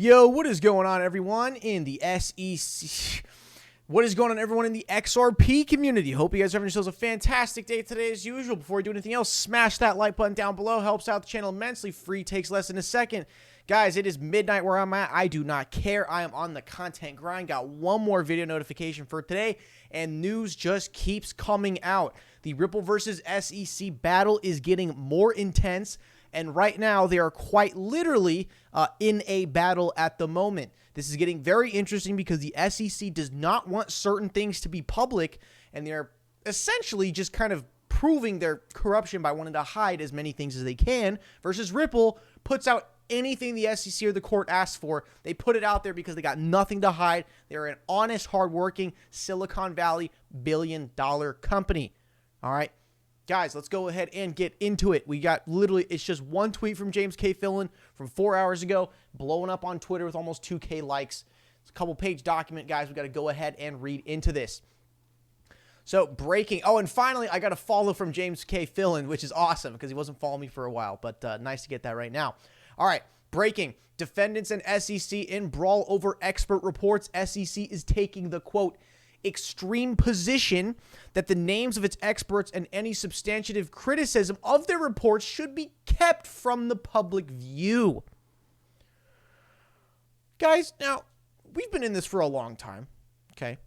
Yo, what is going on, everyone, in the SEC? What is going on, everyone, in the XRP community? Hope you guys are having yourselves a fantastic day today, as usual. Before we do anything else, smash that like button down below. Helps out the channel immensely. Free, takes less than a second. Guys, it is midnight where I'm at. I do not care. I am on the content grind. Got one more video notification for today, and news just keeps coming out. The Ripple versus SEC battle is getting more intense. And right now, they are quite literally in a battle at the moment. This is getting very interesting because the SEC does not want certain things to be public, and they're essentially just kind of proving their corruption by wanting to hide as many things as they can, versus Ripple puts out anything the SEC or the court asks for. They put it out there because they got nothing to hide. They're an honest, hardworking Silicon Valley billion-dollar company. All right? Guys, let's go ahead and get into it. We got literally, it's just one tweet from James K. Fillon from 4 hours ago, blowing up on Twitter with almost 2K likes. It's a couple-page document, guys. We got to go ahead and read into this. So, breaking. Oh, and finally, I got a follow from James K. Fillon, which is awesome because he wasn't following me for a while, but nice to get that right now. All right, breaking. Defendants and SEC in brawl over expert reports. SEC is taking the, quote, extreme position that the names of its experts and any substantive criticism of their reports should be kept from the public view. Guys, now, we've been in this for a long time, okay?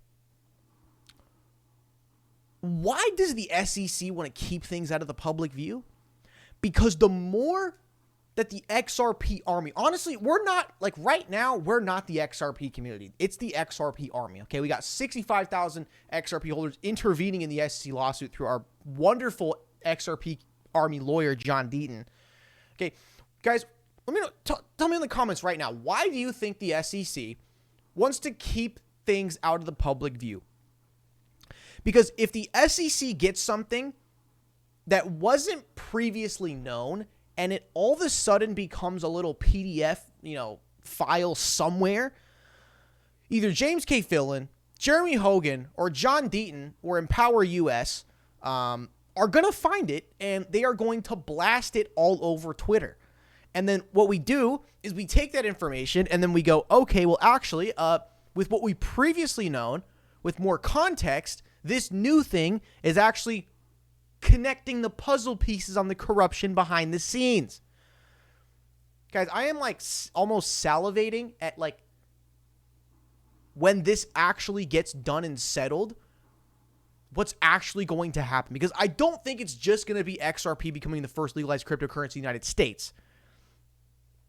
Why does the SEC want to keep things out of the public view? Because the more that the XRP army, honestly, we're not, like right now, we're not the XRP community. It's the XRP army, okay? We got 65,000 XRP holders intervening in the SEC lawsuit through our wonderful XRP army lawyer, John Deaton. Okay, guys, let me know, tell me in the comments right now, why do you think the SEC wants to keep things out of the public view? Because if the SEC gets something that wasn't previously known, and it all of a sudden becomes a little PDF, file somewhere, either James K. Fillon, Jeremy Hogan, or John Deaton, or Empower US are going to find it, and they are going to blast it all over Twitter. And then what we do is we take that information, and then we go, okay, well, actually, with what we previously known, with more context, this new thing is actually connecting the puzzle pieces on the corruption behind the scenes. Guys, I am like almost salivating at like when this actually gets done and settled, what's actually going to happen. Because I don't think it's just going to be XRP becoming the first legalized cryptocurrency in the United States.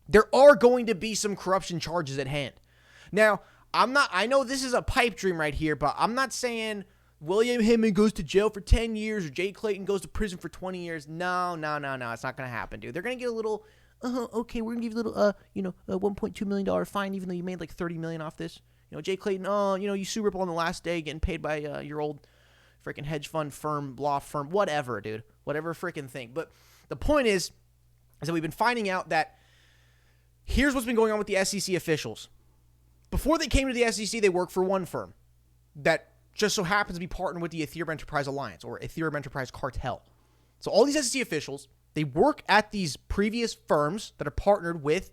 There are going to be some corruption charges at hand. Now, I know this is a pipe dream right here, but I'm not saying William Hinman goes to jail for 10 years or Jay Clayton goes to prison for 20 years. No. It's not going to happen, dude. They're going to get a little, okay, we're going to give you a little, a $1.2 million fine, even though you made like $30 million off this. Jay Clayton, you sue Ripple on the last day getting paid by your old freaking hedge fund firm, law firm, whatever, dude. Whatever freaking thing. But the point is that we've been finding out that here's what's been going on with the SEC officials. Before they came to the SEC, they worked for one firm that just so happens to be partnered with the Ethereum Enterprise Alliance or Ethereum Enterprise Cartel. So all these SEC officials, they work at these previous firms that are partnered with,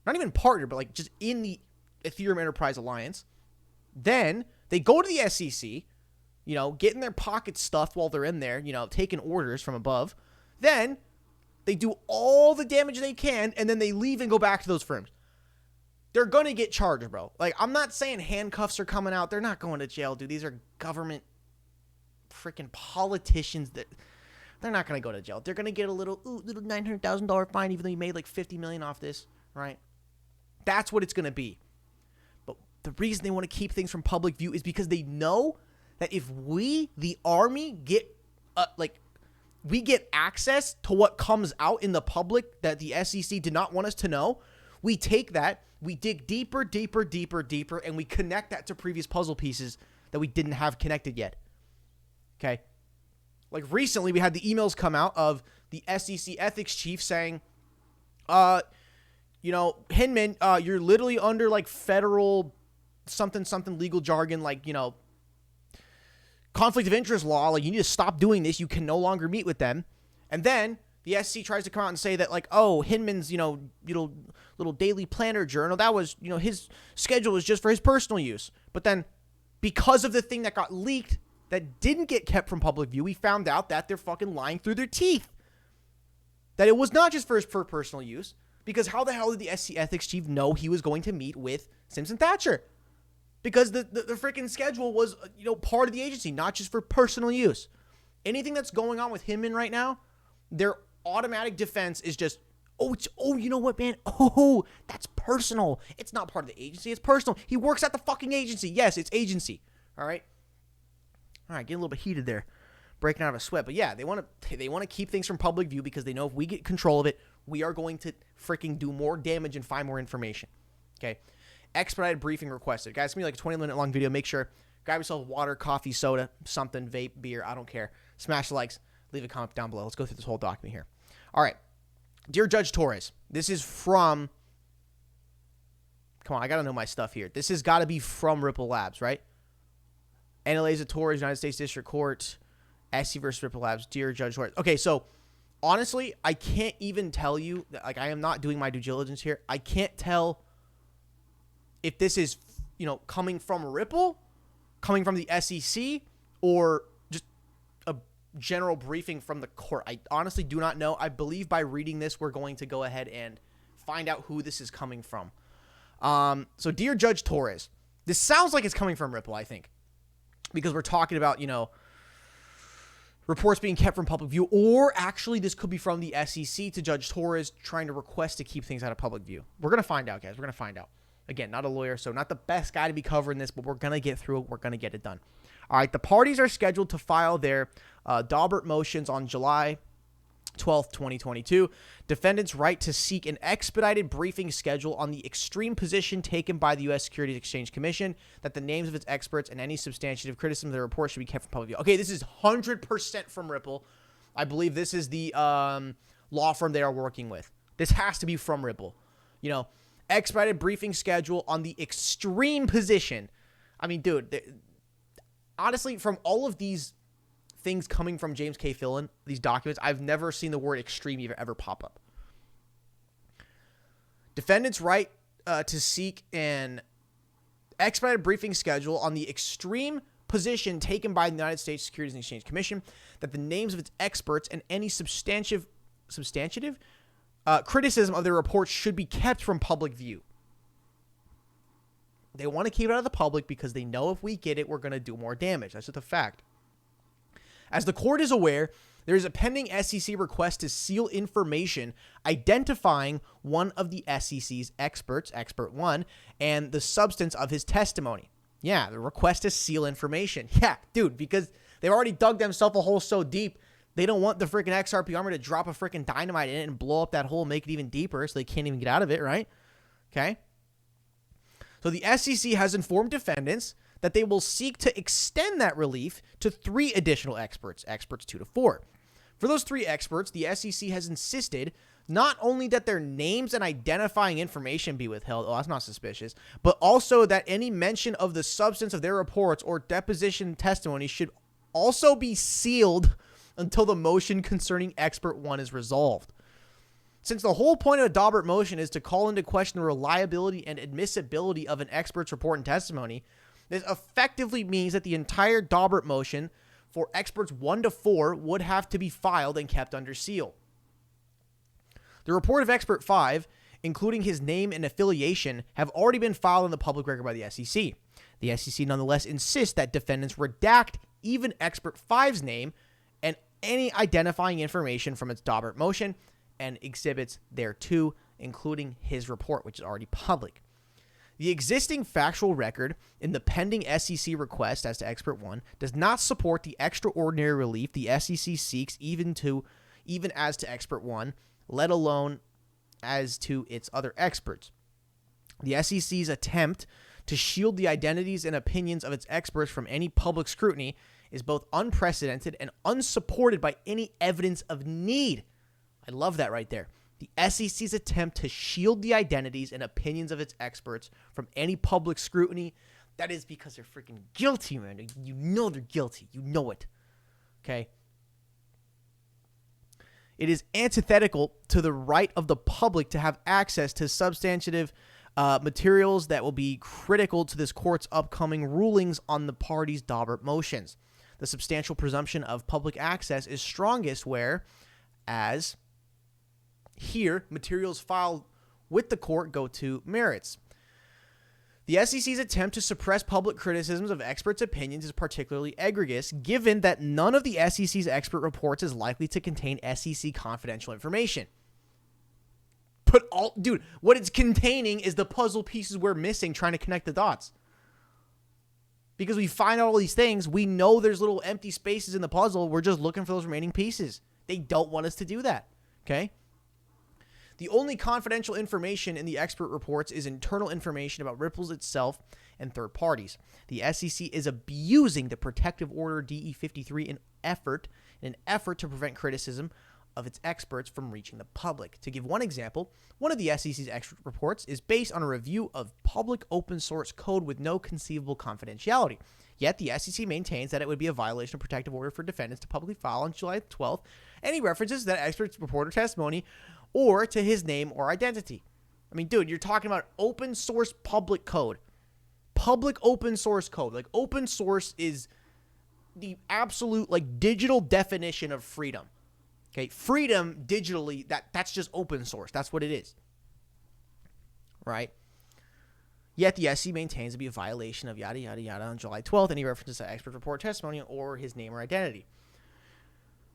not even partnered, but like just in the Ethereum Enterprise Alliance. Then they go to the SEC, getting their pockets stuffed while they're in there, taking orders from above. Then they do all the damage they can, and then they leave and go back to those firms. They're going to get charged, bro. Like, I'm not saying handcuffs are coming out. They're not going to jail, dude. These are government freaking politicians that they're not going to go to jail. They're going to get a little $900,000 fine, even though you made like $50 million off this, right? That's what it's going to be. But the reason they want to keep things from public view is because they know that if we, the army, get we get access to what comes out in the public that the SEC did not want us to know, we take that, we dig deeper, and we connect that to previous puzzle pieces that we didn't have connected yet. Okay? Like recently, we had the emails come out of the SEC ethics chief saying, Hinman, you're literally under like federal something legal jargon, like, conflict of interest law. Like, you need to stop doing this. You can no longer meet with them. And then The SEC tries to come out and say that, like, oh, Hinman's, little daily planner journal, that was, his schedule was just for his personal use. But then because of the thing that got leaked that didn't get kept from public view, we found out that they're fucking lying through their teeth. That it was not just for personal use. Because how the hell did the SEC ethics chief know he was going to meet with Simpson Thatcher? Because the freaking schedule was, part of the agency, not just for personal use. Anything that's going on with Hinman right now, their automatic defense is just, you know what, man? Oh, that's personal. It's not part of the agency. It's personal. He works at the fucking agency. Yes, it's agency. All right, getting a little bit heated there, breaking out of a sweat. But yeah, they want to keep things from public view because they know if we get control of it, we are going to freaking do more damage and find more information. Okay, expedited briefing requested. Guys, it's gonna be like a 20-minute long video. Make sure grab yourself water, coffee, soda, something, vape, beer. I don't care. Smash the likes. Leave a comment down below. Let's go through this whole document here. All right. Dear Judge Torres, this is from... Come on, I got to know my stuff here. This has got to be from Ripple Labs, right? NLA's at Torres, United States District Court, SC versus Ripple Labs. Dear Judge Torres. Okay, so honestly, I can't even tell you... Like, I am not doing my due diligence here. I can't tell if this is, coming from Ripple, coming from the SEC, or general briefing from the court. I honestly do not know. I believe by reading this, we're going to go ahead and find out who this is coming from. So dear Judge Torres, this sounds like it's coming from Ripple, I think, because we're talking about, reports being kept from public view, or actually this could be from the SEC to Judge Torres trying to request to keep things out of public view. We're going to find out, guys. We're going to find out. Again, not a lawyer, so not the best guy to be covering this, but we're going to get through it. We're going to get it done. All right, the parties are scheduled to file their Daubert motions on July 12th, 2022. Defendants' right to seek an expedited briefing schedule on the extreme position taken by the U.S. Securities and Exchange Commission that the names of its experts and any substantive criticism of the report should be kept from public view. Okay, this is 100% from Ripple. I believe this is the law firm they are working with. This has to be from Ripple. Expedited briefing schedule on the extreme position. I mean, dude... Honestly, from all of these things coming from James K. Fillon, these documents, I've never seen the word extreme ever pop up. Defendants' right to seek an expedited briefing schedule on the extreme position taken by the United States Securities and Exchange Commission that the names of its experts and any substantive criticism of their reports should be kept from public view. They want to keep it out of the public because they know if we get it, we're going to do more damage. That's just a fact. As the court is aware, there is a pending SEC request to seal information identifying one of the SEC's experts, Expert 1, and the substance of his testimony. Yeah, the request to seal information. Yeah, dude, because they've already dug themselves a hole so deep, they don't want the freaking XRP armor to drop a freaking dynamite in it and blow up that hole, make it even deeper so they can't even get out of it, right? Okay? So the SEC has informed defendants that they will seek to extend that relief to 3 additional experts 2 to 4. For those 3 experts, the SEC has insisted not only that their names and identifying information be withheld, that's not suspicious, but also that any mention of the substance of their reports or deposition testimony should also be sealed until the motion concerning Expert 1 is resolved. Since the whole point of a Daubert motion is to call into question the reliability and admissibility of an expert's report and testimony, this effectively means that the entire Daubert motion for experts 1 to 4 would have to be filed and kept under seal. The report of Expert 5, including his name and affiliation, have already been filed in the public record by the SEC. The SEC nonetheless insists that defendants redact even Expert 5's name and any identifying information from its Daubert motion and exhibits thereto, including his report, which is already public. The existing factual record in the pending SEC request as to Expert 1 does not support the extraordinary relief the SEC seeks even as to Expert 1, let alone as to its other experts. The SEC's attempt to shield the identities and opinions of its experts from any public scrutiny is both unprecedented and unsupported by any evidence of need. I love that right there. The SEC's attempt to shield the identities and opinions of its experts from any public scrutiny, that is because they're freaking guilty, man. You know they're guilty. You know it. Okay? It is antithetical to the right of the public to have access to substantive materials that will be critical to this court's upcoming rulings on the parties' Daubert motions. The substantial presumption of public access is strongest where, as here, materials filed with the court go to merits. The SEC's attempt to suppress public criticisms of experts' opinions is particularly egregious, given that none of the SEC's expert reports is likely to contain SEC confidential information. Dude, what it's containing is the puzzle pieces we're missing trying to connect the dots. Because we find out all these things, we know there's little empty spaces in the puzzle. We're just looking for those remaining pieces. They don't want us to do that, okay? The only confidential information in the expert reports is internal information about Ripple itself and third parties. The SEC is abusing the protective order DE53 in an effort to prevent criticism of its experts from reaching the public. To give one example, one of the SEC's expert reports is based on a review of public open source code with no conceivable confidentiality. Yet the SEC maintains that it would be a violation of protective order for defendants to publicly file on July 12th any references to that expert's report or testimony or to his name or identity. I mean, dude, you're talking about open source public code. Public open source code. Like, open source is the absolute, like, digital definition of freedom. Okay, freedom digitally, that's just open source. That's what it is. Right? Yet the SEC maintains to be a violation of yada, yada, yada on July 12th, any references to expert report testimony or his name or identity.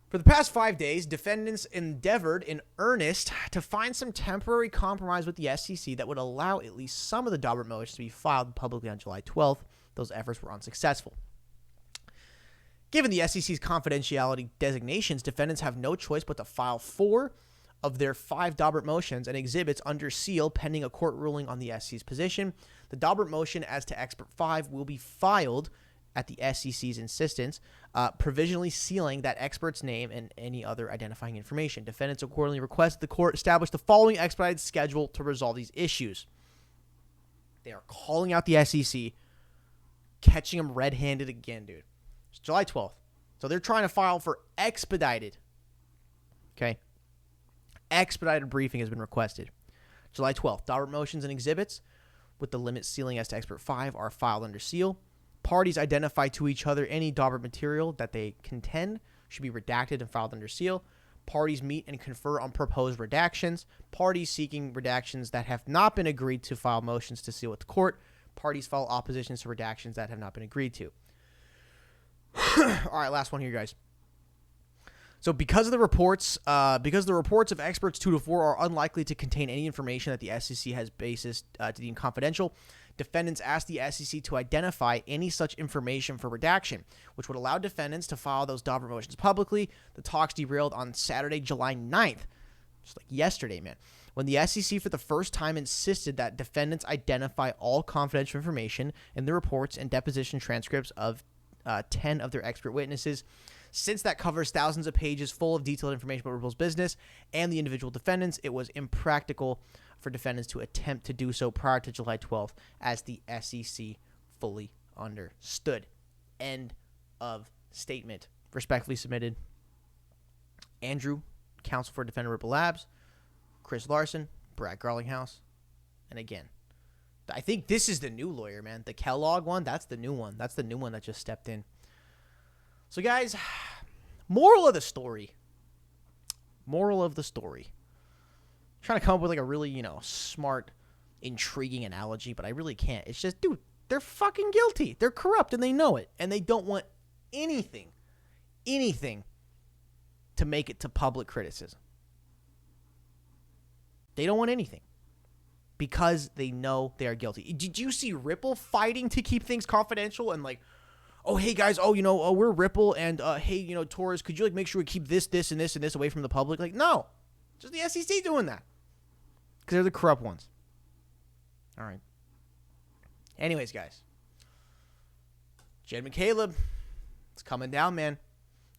For the past 5 days, defendants endeavored in earnest to find some temporary compromise with the SEC that would allow at least some of the Daubert motions to be filed publicly on July 12th. Those efforts were unsuccessful. Given the SEC's confidentiality designations, defendants have no choice but to file 4 of their 5 Daubert motions and exhibits under seal pending a court ruling on the SEC's position. The Daubert motion as to Expert 5 will be filed at the SEC's insistence, provisionally sealing that expert's name and any other identifying information. Defendants accordingly request the court establish the following expedited schedule to resolve these issues. They are calling out the SEC, catching them red-handed again, dude. It's July 12th. So they're trying to file for expedited. Okay? Expedited briefing has been requested. July 12th. Daubert motions and exhibits with the limit sealing as to Expert 5 are filed under seal. Parties identify to each other any Daubert material that they contend should be redacted and filed under seal. Parties meet and confer on proposed redactions. Parties seeking redactions that have not been agreed to file motions to seal with the court. Parties file oppositions to redactions that have not been agreed to. All right, last one here, guys. So because the reports of experts 2 to 4 are unlikely to contain any information that the SEC has basis to deem confidential, defendants asked the SEC to identify any such information for redaction, which would allow defendants to file those Daubert motions publicly. The talks derailed on Saturday, July 9th, just like yesterday, man, when the SEC for the first time insisted that defendants identify all confidential information in the reports and deposition transcripts of 10 of their expert witnesses. Since that covers thousands of pages full of detailed information about Ripple's business and the individual defendants, it was impractical for defendants to attempt to do so prior to July 12th, as the SEC fully understood. End of statement. Respectfully submitted, Andrew, counsel for defendant Ripple Labs, Chris Larson, Brad Garlinghouse, and again, I think this is the new lawyer, man. The Kellogg one, that's the new one. That's the new one that just stepped in. So, guys, moral of the story. Moral of the story. I'm trying to come up with like a really, smart, intriguing analogy, but I really can't. It's just, dude, they're fucking guilty. They're corrupt and they know it. And they don't want anything to make it to public criticism. They don't want anything. Because they know they are guilty. Did you see Ripple fighting to keep things confidential and like, oh, hey guys, we're Ripple and hey, Torres, could you like make sure we keep this, and this away from the public? Like, no, just the SEC doing that because they're the corrupt ones. All right. Anyways, guys, Jed McCaleb, it's coming down, man.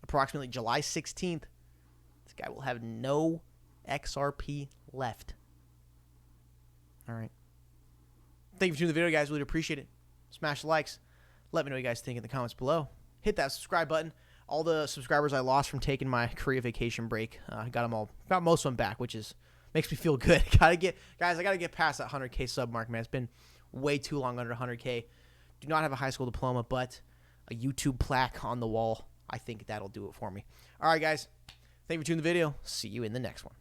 Approximately July 16th, this guy will have no XRP left. All right. Thank you for tuning in the video, guys. Really appreciate it. Smash the likes. Let me know what you guys think in the comments below. Hit that subscribe button. all the subscribers I lost from taking my Korea vacation break. I got most of them back, which makes me feel good. I gotta get past that 100K sub mark, man. It's been way too long under 100K. Do not have a high school diploma, but a YouTube plaque on the wall. I think that'll do it for me. All right, guys. Thank you for tuning the video. See you in the next one.